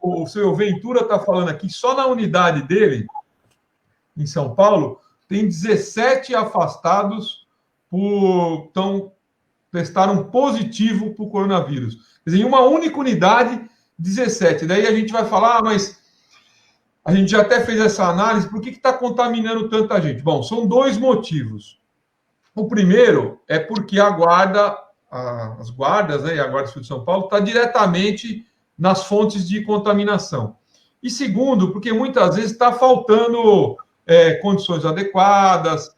o seu Ventura está falando aqui, só na unidade dele, em São Paulo, tem 17 afastados testaram positivo para o coronavírus. Quer dizer, em uma única unidade, 17. Daí a gente vai falar, mas a gente já até fez essa análise, por que está contaminando tanta gente? Bom, são dois motivos. O primeiro é porque as guardas, né, e a Guarda Civil de São Paulo está diretamente nas fontes de contaminação. E segundo, porque muitas vezes está faltando condições adequadas,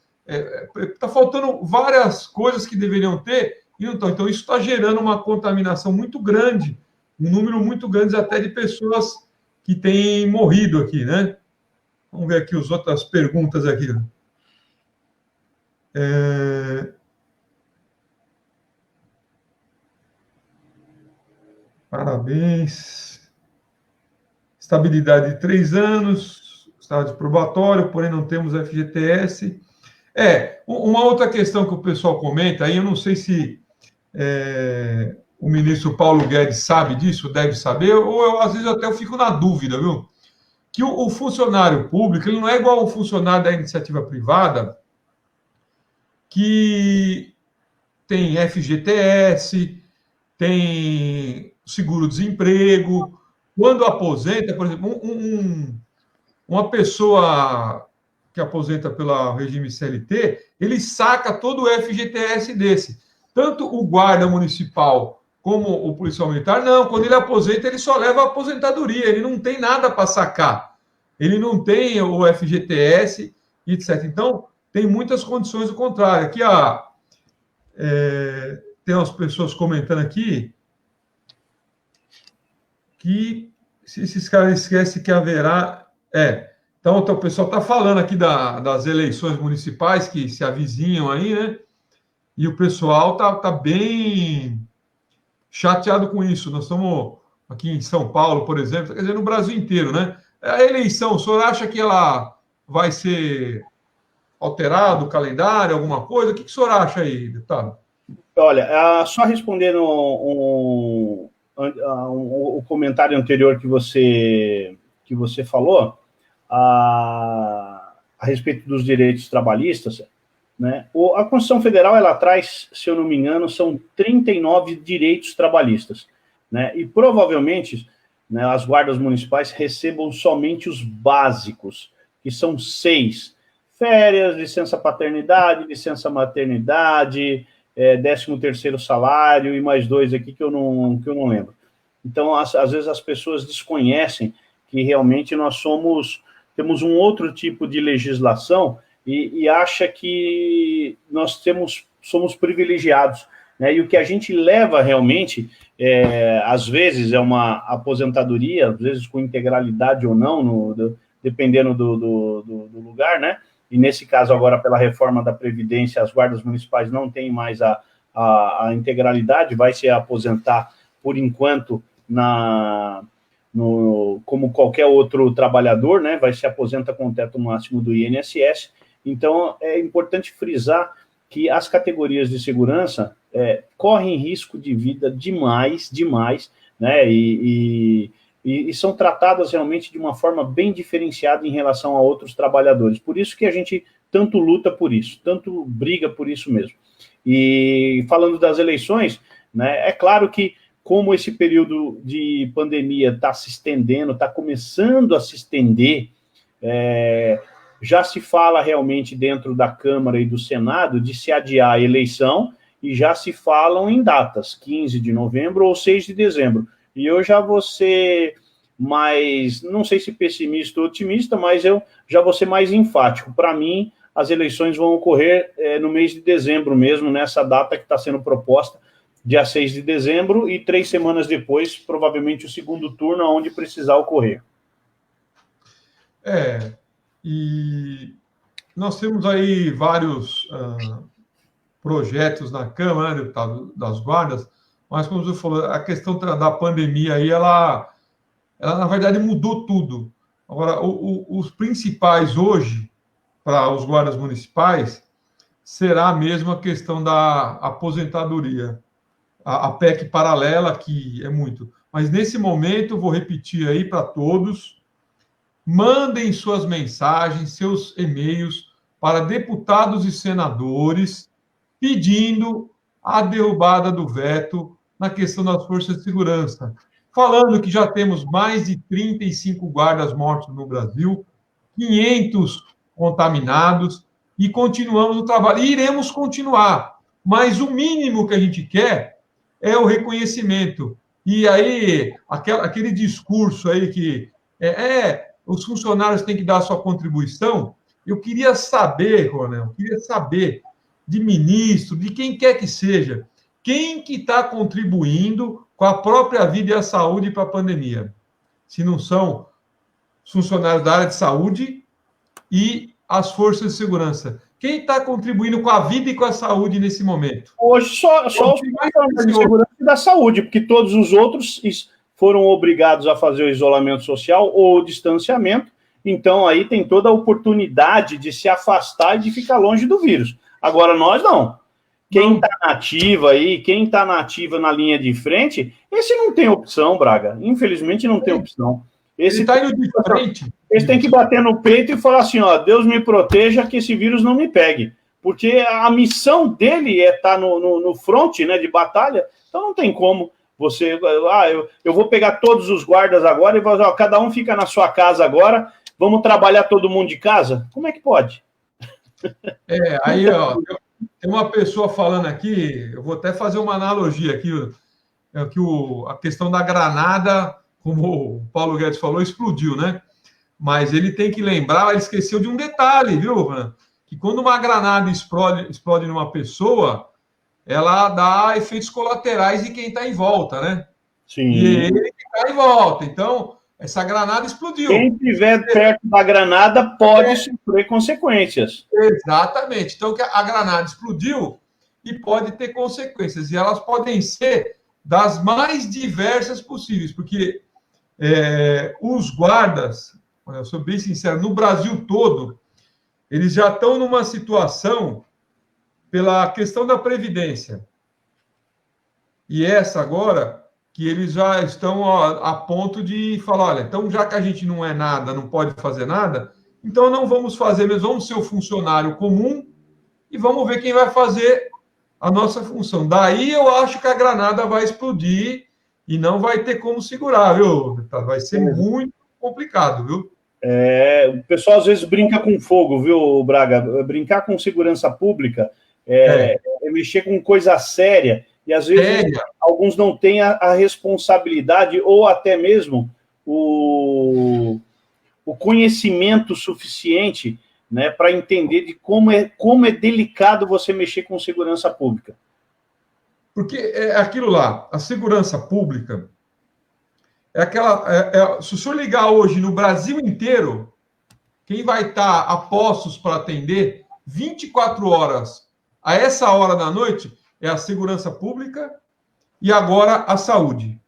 está faltando várias coisas que deveriam ter, e não estão. Então, isso está gerando uma contaminação muito grande, um número muito grande até de pessoas que têm morrido aqui, né? Vamos ver aqui as outras perguntas aqui. Parabéns. Estabilidade de 3 anos, estágio probatório, porém não temos FGTS. Uma outra questão que o pessoal comenta, aí eu não sei se o ministro Paulo Guedes sabe disso, deve saber, ou às vezes até eu fico na dúvida, viu? Que o funcionário público, ele não é igual ao funcionário da iniciativa privada, que tem FGTS, tem seguro-desemprego. Quando aposenta, por exemplo, uma pessoa que aposenta pelo regime CLT, ele saca todo o FGTS desse. Tanto o guarda municipal como o policial militar, não. Quando ele aposenta, ele só leva a aposentadoria, ele não tem nada para sacar. Ele não tem o FGTS, etc. Então, tem muitas condições do contrário. Aqui, tem umas pessoas comentando aqui que se esses caras esquecem que haverá... Então, o pessoal está falando aqui das eleições municipais que se avizinham aí, né? E o pessoal tá bem chateado com isso. Nós estamos aqui em São Paulo, por exemplo, quer dizer, no Brasil inteiro, né? A eleição, o senhor acha que ela vai ser alterado o calendário, alguma coisa? O que o senhor acha aí, deputado? Olha, só respondendo o comentário anterior que você falou, a respeito dos direitos trabalhistas, né? A Constituição Federal, ela traz, se eu não me engano, são 39 direitos trabalhistas, né? E provavelmente, né, as guardas municipais recebam somente os básicos, que são 6: férias, licença paternidade, licença maternidade, 13º salário e mais 2 aqui que eu não lembro. Então, às vezes as pessoas desconhecem que realmente temos um outro tipo de legislação e acha que somos privilegiados, né? E o que a gente leva realmente, às vezes, é uma aposentadoria, às vezes com integralidade ou não, dependendo do lugar, né? E nesse caso, agora, pela reforma da Previdência, as guardas municipais não têm mais a integralidade, vai se aposentar, por enquanto, como qualquer outro trabalhador, né? Vai se aposenta com o teto máximo do INSS. Então, é importante frisar que as categorias de segurança correm risco de vida demais, né? E são tratadas realmente de uma forma bem diferenciada em relação a outros trabalhadores. Por isso que a gente tanto luta por isso, tanto briga por isso mesmo. E falando das eleições, né, é claro que como esse período de pandemia está se estendendo, está começando a se estender, já se fala realmente dentro da Câmara e do Senado de se adiar a eleição e já se falam em datas, 15 de novembro ou 6 de dezembro. E eu já vou ser mais, não sei se pessimista ou otimista, mas eu já vou ser mais enfático. Para mim, as eleições vão ocorrer no mês de dezembro mesmo, nessa data que está sendo proposta, dia 6 de dezembro, e 3 semanas depois, provavelmente o segundo turno, onde precisar ocorrer. E nós temos aí vários projetos na Câmara, né, deputado, das guardas, mas, como você falou, a questão da pandemia aí, ela na verdade, mudou tudo. Agora, os principais hoje, para os guardas municipais, será mesmo a questão da aposentadoria. A PEC paralela, que é muito. Mas, nesse momento, vou repetir aí para todos, mandem suas mensagens, seus e-mails para deputados e senadores pedindo a derrubada do veto na questão das forças de segurança, falando que já temos mais de 35 guardas mortos no Brasil, 500 contaminados, e continuamos o trabalho. E iremos continuar, mas o mínimo que a gente quer é o reconhecimento. E aí, aquele discurso aí que os funcionários têm que dar a sua contribuição, eu queria saber, Coronel, de ministro, de quem quer que seja, quem que está contribuindo com a própria vida e a saúde para a pandemia? Se não são os funcionários da área de saúde e as forças de segurança. Quem está contribuindo com a vida e com a saúde nesse momento? Hoje só os funcionários de segurança e da saúde, porque todos os outros foram obrigados a fazer o isolamento social ou o distanciamento, então aí tem toda a oportunidade de se afastar e de ficar longe do vírus. Agora, nós não. Quem está nativa aí, quem está nativa na linha de frente, esse não tem opção, Braga. Infelizmente, não tem opção. Esse está indo de frente. Esse tem que bater no peito e falar assim, ó, Deus me proteja que esse vírus não me pegue. Porque a missão dele é estar no front, né, de batalha, então não tem como você... eu vou pegar todos os guardas agora e vou dizer, ó, cada um fica na sua casa agora, vamos trabalhar todo mundo de casa? Como é que pode? Aí, ó, tem uma pessoa falando aqui, eu vou até fazer uma analogia aqui, que a questão da granada, como o Paulo Guedes falou, explodiu, né? Mas ele tem que lembrar, ele esqueceu de um detalhe, viu, Fernando? Que quando uma granada explode numa pessoa, ela dá efeitos colaterais em quem está em volta, né? Sim. E ele que está em volta. Então, essa granada explodiu. Quem estiver perto da granada pode sofrer consequências. Exatamente. Então, a granada explodiu e pode ter consequências. E elas podem ser das mais diversas possíveis, porque os guardas, eu sou bem sincero, no Brasil todo, eles já estão numa situação pela questão da Previdência. E essa agora, que eles já estão a ponto de falar, olha, então já que a gente não é nada, não pode fazer nada, então não vamos fazer, mas vamos ser o funcionário comum e vamos ver quem vai fazer a nossa função. Daí eu acho que a granada vai explodir e não vai ter como segurar, viu? Vai ser muito complicado, viu? O pessoal às vezes brinca com fogo, viu, Braga? Brincar com segurança pública é mexer com coisa séria e às vezes alguns não têm a responsabilidade ou até mesmo o conhecimento suficiente, né, para entender de como é delicado você mexer com segurança pública. Porque é aquilo lá, a segurança pública é aquela... se o senhor ligar hoje no Brasil inteiro, quem vai estar a postos para atender 24 horas a essa hora da noite é a segurança pública e agora a saúde.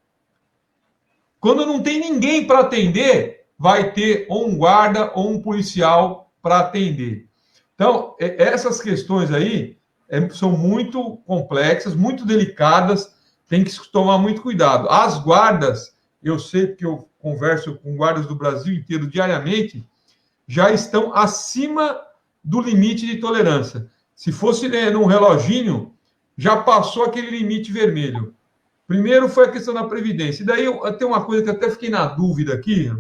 Quando não tem ninguém para atender, vai ter ou um guarda ou um policial para atender. Então, essas questões aí são muito complexas, muito delicadas, tem que tomar muito cuidado. As guardas, eu sei porque eu converso com guardas do Brasil inteiro diariamente, já estão acima do limite de tolerância. Se fosse num reloginho, já passou aquele limite vermelho. Primeiro foi a questão da Previdência. E daí tem uma coisa que eu até fiquei na dúvida aqui,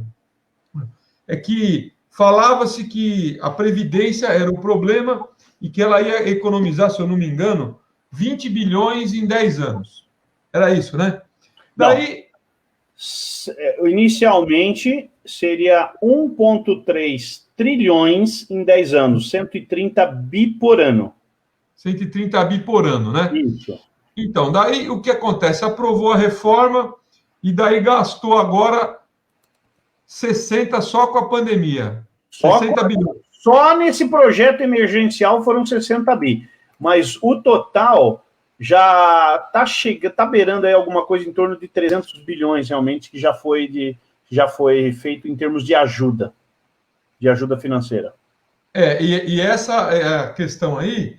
é que falava-se que a Previdência era o problema e que ela ia economizar, se eu não me engano, 20 bilhões em 10 anos. Era isso, né? Daí... Inicialmente, seria 1,3 trilhões em 10 anos, 130 bi por ano. 130 bi por ano, né? Isso. Então, daí o que acontece? Aprovou a reforma e daí gastou agora 60 só com a pandemia. 60 bilhões. Só nesse projeto emergencial foram 60 bi. Mas o total já está beirando aí alguma coisa em torno de 300 bilhões, realmente, que já foi feito em termos de ajuda financeira. E essa é a questão aí,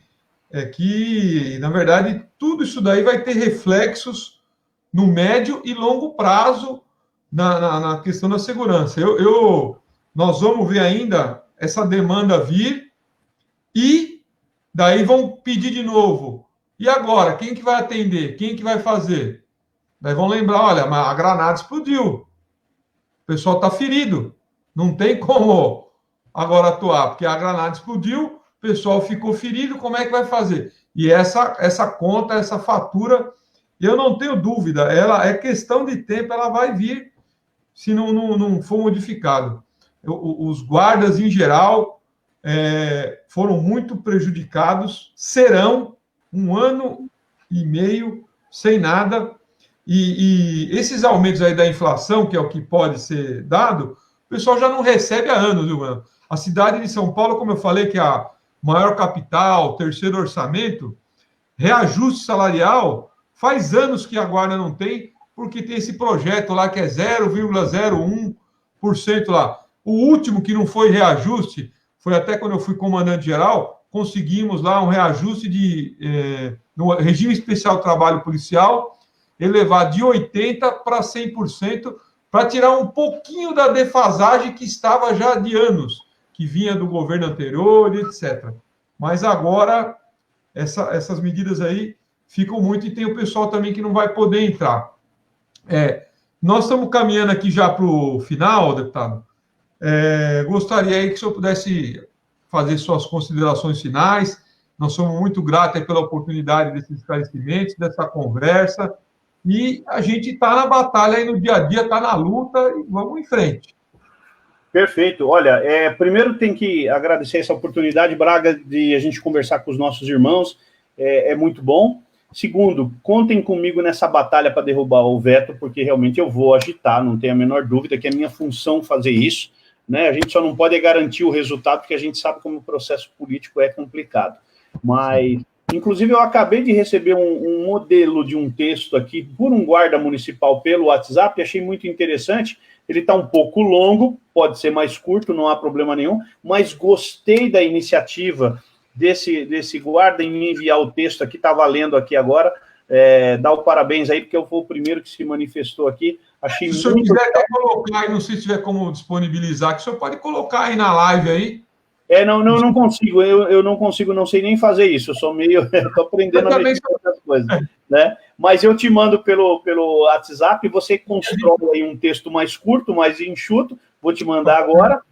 é que, na verdade, tudo isso daí vai ter reflexos no médio e longo prazo na questão da segurança. Nós vamos ver ainda essa demanda vir e daí vão pedir de novo. E agora, quem que vai atender? Quem que vai fazer? Daí vão lembrar, olha, a granada explodiu. O pessoal está ferido. Não tem como agora atuar, porque a granada explodiu, o pessoal ficou ferido, como é que vai fazer? E essa conta, essa fatura, eu não tenho dúvida, ela é questão de tempo, ela vai vir se não for modificado. Os guardas, em geral, foram muito prejudicados, serão 1 ano e meio sem nada, e esses aumentos aí da inflação, que é o que pode ser dado, o pessoal já não recebe há anos, viu, mano? A cidade de São Paulo, como eu falei, que é a maior capital, terceiro orçamento, reajuste salarial, faz anos que a Guarda não tem, porque tem esse projeto lá que é 0,01% lá. O último que não foi reajuste, foi até quando eu fui comandante-geral, conseguimos lá um reajuste no regime especial do trabalho policial, elevar de 80% para 100%, para tirar um pouquinho da defasagem que estava já de anos, que vinha do governo anterior, etc. Mas agora, essas medidas aí ficam muito, e tem o pessoal também que não vai poder entrar. Nós estamos caminhando aqui já para o final, deputado. Gostaria aí que o senhor pudesse fazer suas considerações finais. Nós somos muito gratos pela oportunidade desses esclarecimentos, dessa conversa, e a gente está na batalha aí no dia a dia, está na luta, e vamos em frente. Perfeito. Olha, primeiro tem que agradecer essa oportunidade, Braga, de a gente conversar com os nossos irmãos, é muito bom. Segundo, contem comigo nessa batalha para derrubar o veto, porque realmente eu vou agitar, não tenho a menor dúvida que é minha função fazer isso, né? A gente só não pode garantir o resultado, porque a gente sabe como o processo político é complicado. Mas, inclusive, eu acabei de receber um modelo de um texto aqui por um guarda municipal pelo WhatsApp, achei muito interessante. Ele está um pouco longo, pode ser mais curto, não há problema nenhum, mas gostei da iniciativa desse guarda em me enviar o texto aqui, está valendo aqui agora, dá o parabéns aí, porque eu fui o primeiro que se manifestou aqui. Achei se o senhor quiser até colocar aí, não sei se tiver como disponibilizar, que o senhor pode colocar aí na live aí. Não consigo, eu não consigo, não sei nem fazer isso, eu sou meio, estou aprendendo a mexer com outras coisas, né? Mas eu te mando pelo WhatsApp, você constrói aí um texto mais curto, mais enxuto, vou te mandar agora,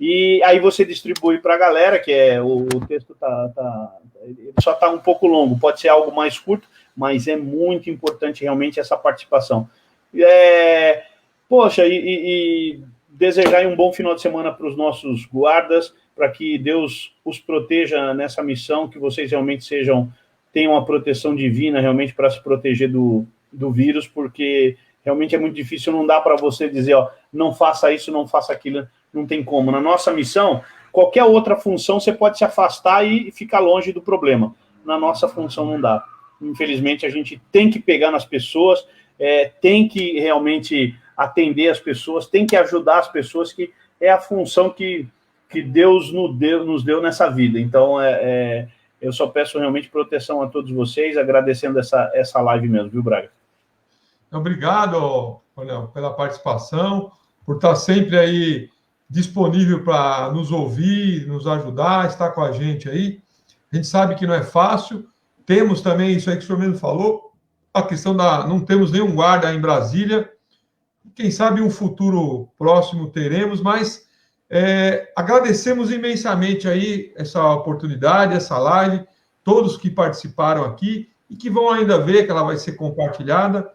E aí você distribui para a galera, que o texto ele só está um pouco longo, pode ser algo mais curto, mas é muito importante realmente essa participação. Poxa, e desejar um bom final de semana para os nossos guardas, para que Deus os proteja nessa missão, que vocês realmente tenham a proteção divina realmente para se proteger do vírus, porque realmente é muito difícil, não dá para você dizer, ó, não faça isso, não faça aquilo, não tem como. Na nossa missão, qualquer outra função você pode se afastar e ficar longe do problema. Na nossa função não dá. Infelizmente, a gente tem que pegar nas pessoas, tem que realmente atender as pessoas, tem que ajudar as pessoas, que é a função que Deus nos deu nessa vida. Então, eu só peço realmente proteção a todos vocês, agradecendo essa live mesmo, viu, Braga? Obrigado, Ronel, pela participação, por estar sempre aí disponível para nos ouvir, nos ajudar, estar com a gente aí. A gente sabe que não é fácil. Temos também, isso aí que o senhor mesmo falou, a questão não temos nenhum guarda em Brasília. Quem sabe um futuro próximo teremos, mas agradecemos imensamente aí essa oportunidade, essa live, todos que participaram aqui e que vão ainda ver que ela vai ser compartilhada.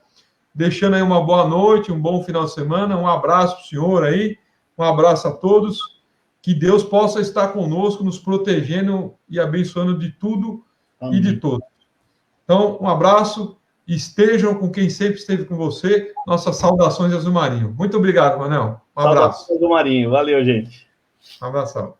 Deixando aí uma boa noite, um bom final de semana, um abraço para o senhor aí, um abraço a todos, que Deus possa estar conosco, nos protegendo e abençoando de tudo. Amém. E de todos. Então, um abraço, estejam com quem sempre esteve com você, nossas saudações Azul Marinho. Muito obrigado, Manel. Um abraço. Saudações Azul Marinho, valeu, gente. Um abração.